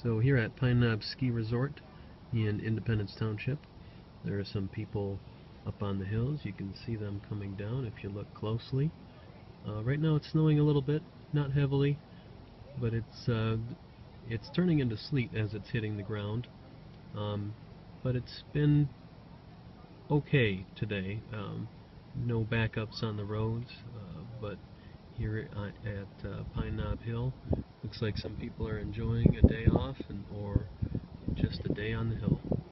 So here at Pine Knob Ski Resort in Independence Township, there are some people up on the hills. You can see them coming down if you look closely. Right now it's snowing a little bit, not heavily, but it's turning into sleet as it's hitting the ground. But it's been okay today. No backups on the roads, but here at Pine Knob Hill, looks like some people are enjoying a day off or just a day on the hill.